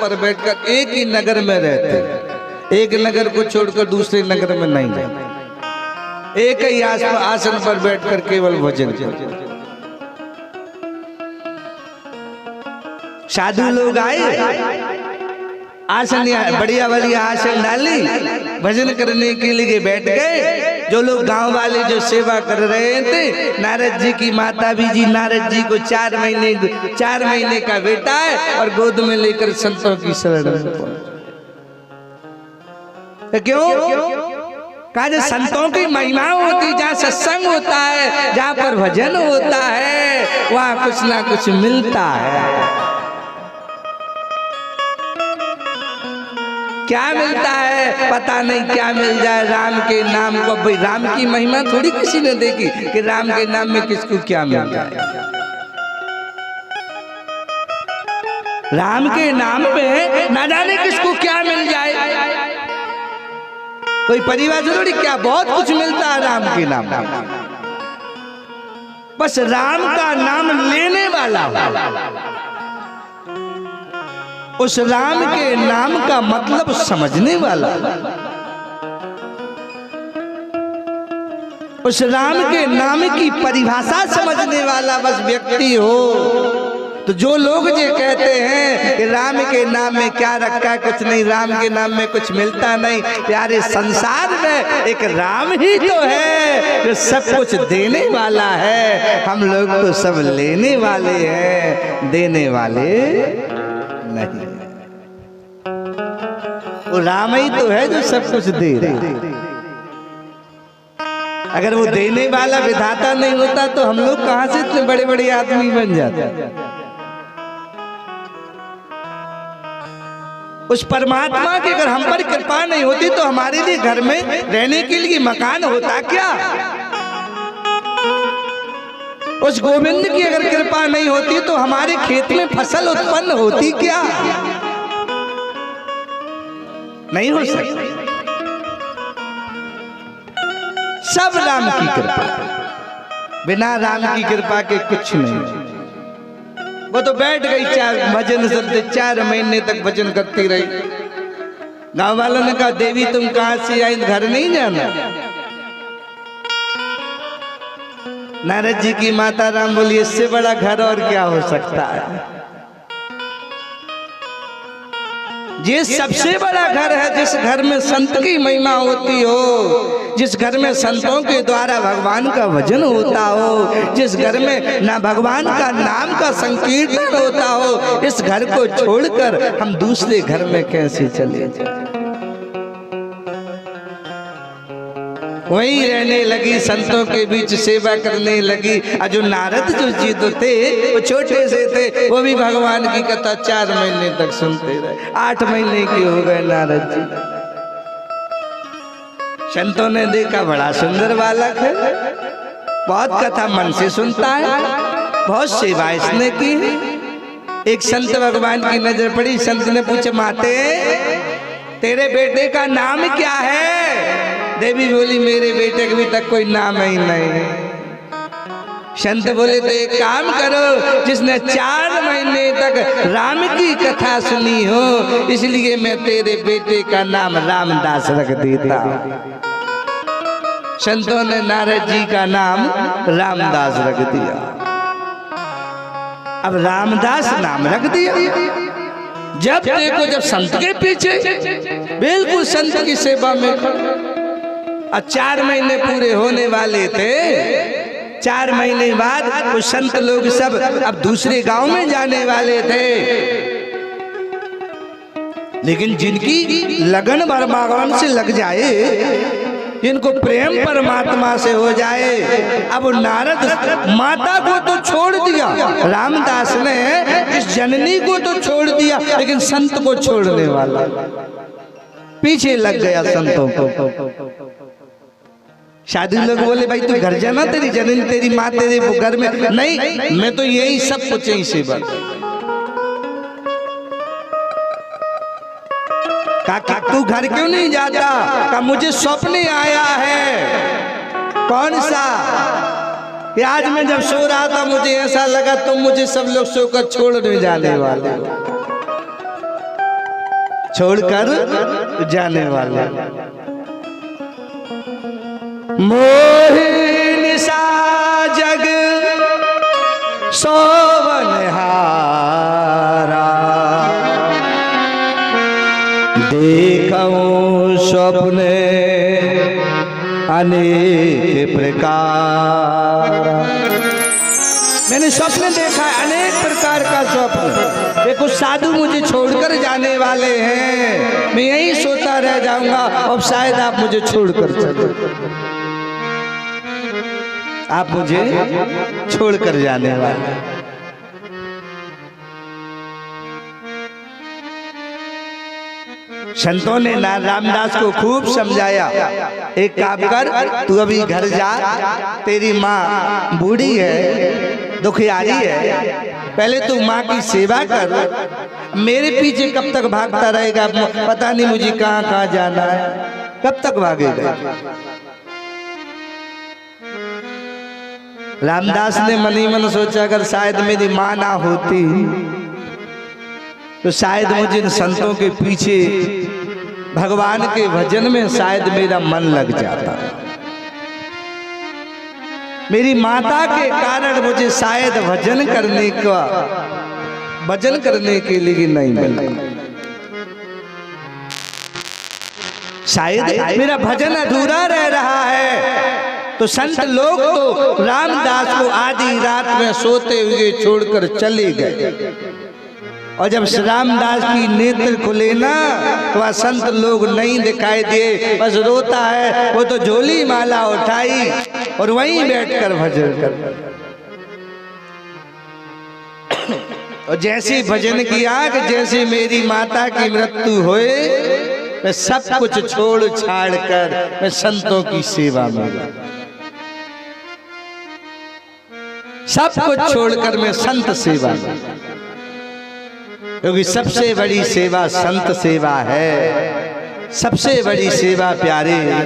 पर बैठकर एक ही नगर में रहते, एक नगर को छोड़कर दूसरे नगर में नहीं रहते, एक ही आसन पर बैठकर केवल भजन करते। साधु लोग आए, आसन बढ़िया बढ़िया आसन डाली, भजन करने के लिए बैठ गए। जो लोग गांव वाले जो सेवा कर रहे थे, नारद जी की माता भी जी, नारद जी को 4 महीने का बेटा है और गोद में लेकर संतों की शरण में पहुंचे। तो क्यों? कहा जो संतों की महिमा होती, जहाँ सत्संग होता है, जहाँ पर भजन होता है, वहाँ कुछ ना कुछ मिलता है। क्या मिलता है पता नहीं, क्या मिल जाए राम के नाम को। भाई राम की महिमा थोड़ी किसी ने देखी कि राम के नाम में किसको क्या मिल जाए। राम के नाम पे ना जाने किसको क्या मिल जाए। कोई परिवार जरूरी क्या, बहुत कुछ मिलता है राम के नाम पे। बस राम का नाम लेने वाला, उस राम के नाम का मतलब समझने वाला, उस राम के नाम की परिभाषा समझने वाला बस व्यक्ति हो। तो जो लोग ये कहते हैं कि राम के नाम में क्या रखा है, कुछ नहीं, राम के नाम में कुछ मिलता नहीं। प्यारे संसार में एक राम ही तो है जो सब कुछ देने वाला है। हम लोग तो सब लेने वाले हैं, देने वाले नहीं। वो राम ही तो है जो सब कुछ दे रहा। अगर वो देने वाला विधाता नहीं होता तो हम लोग कहां से इतने बड़े बड़े आदमी बन जाते। उस परमात्मा की अगर हम पर कृपा नहीं होती तो हमारे लिए घर में रहने के लिए मकान होता क्या। उस गोविंद की अगर कृपा नहीं होती तो हमारे खेत में फसल उत्पन्न होती क्या। नहीं हो सकती। सब राम की कृपा, बिना राम की कृपा के कुछ नहीं। वो तो बैठ गई भजन करते, 4 महीने तक भजन करती रही। गांव वालों ने कहा देवी तुम कहां से आई, घर नहीं जाना। नारद जी की माता राम बोली इससे बड़ा घर और क्या हो सकता है। ये सबसे बड़ा घर है जिस घर में संत की महिमा होती हो, जिस घर में संतों के द्वारा भगवान का भजन होता हो, जिस घर में ना भगवान का नाम का संकीर्तन होता हो। इस घर को छोड़कर हम दूसरे घर में कैसे चले जाएं। वहीं रहने लगी, संतों के बीच सेवा करने लगी। और जो नारद जी तो थे वो छोटे से थे, वो भी भगवान की कथा 4 महीने तक सुनते रहे। 8 महीने के हो गए नारद जी। संतों ने देखा बड़ा सुंदर बालक है, बहुत कथा मन से सुनता है, बहुत सेवा इसने की है। एक संत भगवान की नजर पड़ी। संत ने पूछा माते तेरे बेटे का नाम क्या है। देवी बोली मेरे बेटे के भी तक कोई नाम ही नहीं। संत बोले तो एक काम करो, जिसने 4 महीने तक राम की कथा सुनी हो, इसलिए मैं तेरे बेटे का नाम रामदास रख देता। संतों ने नारद जी का नाम रामदास रख दिया। अब रामदास नाम रख दिया। जब देखो जब संत के पीछे, बिल्कुल संत की सेवा में। 4 महीने पूरे होने वाले थे। 4 महीने बाद वो संत लोग सब अब दूसरे गांव में जाने वाले थे। लेकिन जिनकी लगन भगवान से लग जाए, जिनको प्रेम परमात्मा से हो जाए, अब नारद माता को तो छोड़ दिया, रामदास ने इस जननी को तो छोड़ दिया, लेकिन संत को छोड़ने वाला पीछे लग गया संतों को। शादी लोग बोले भाई तू घर जाना, तेरी जननी तेरी माँ तेरे घर में नहीं, मैं तो यही सब कुछ यही सेवा। कहा तू घर क्यों नहीं जाता। कहा मुझे स्वप्न आया है। कौन सा। आज मैं जब सो रहा था मुझे ऐसा लगा तुम मुझे सब लोग सोकर छोड़ने जाने वाले हो। छोड़कर जाने वाले। मोहि निशा जग सोवनहारा, देखऊं स्वप्ने अनेक प्रकार। मैंने स्वप्न देखा है, अनेक प्रकार का स्वप्न। देखो साधु मुझे छोड़कर जाने वाले हैं, मैं यहीं सोता रह जाऊंगा और शायद आप मुझे छोड़कर चले, आप मुझे छोड़कर जाने वाले। संतों ने रामदास को खूब समझाया, एक काम कर, तू अभी घर जा, तेरी माँ बूढ़ी है, दुखियारी है, पहले तू माँ की सेवा कर, मेरे पीछे कब तक भागता रहेगा, पता नहीं मुझे कहाँ कहाँ जाना है, कब तक भागेगा। रामदास ने मन ही मन सोचा, अगर शायद मेरी माँ ना होती तो शायद मुझे इन संतों के पीछे भगवान के भजन में शायद मेरा मन लग जाता। मेरी माता के कारण मुझे शायद भजन करने के लिए नहीं मिला, शायद मेरा भजन अधूरा रह रहा है। तो संत लोग तो रामदास को आधी रात में सोते हुए छोड़कर चले गए, और जब रामदास की नेत्र खुले ना तो वह संत लोग नहीं दिखाई दिए, बस रोता है। वो तो झोली माला उठाई और वहीं बैठकर भजन कर, और जैसे भजन किया कि जैसे मेरी माता की मृत्यु होए, मैं सब कुछ छोड़ छाड़ कर मैं संतों की सेवा में, सब कुछ छोड़कर मैं संत सेवा में, क्योंकि सबसे बड़ी सेवा संत सेवा है, सबसे बड़ी सेवा प्यारे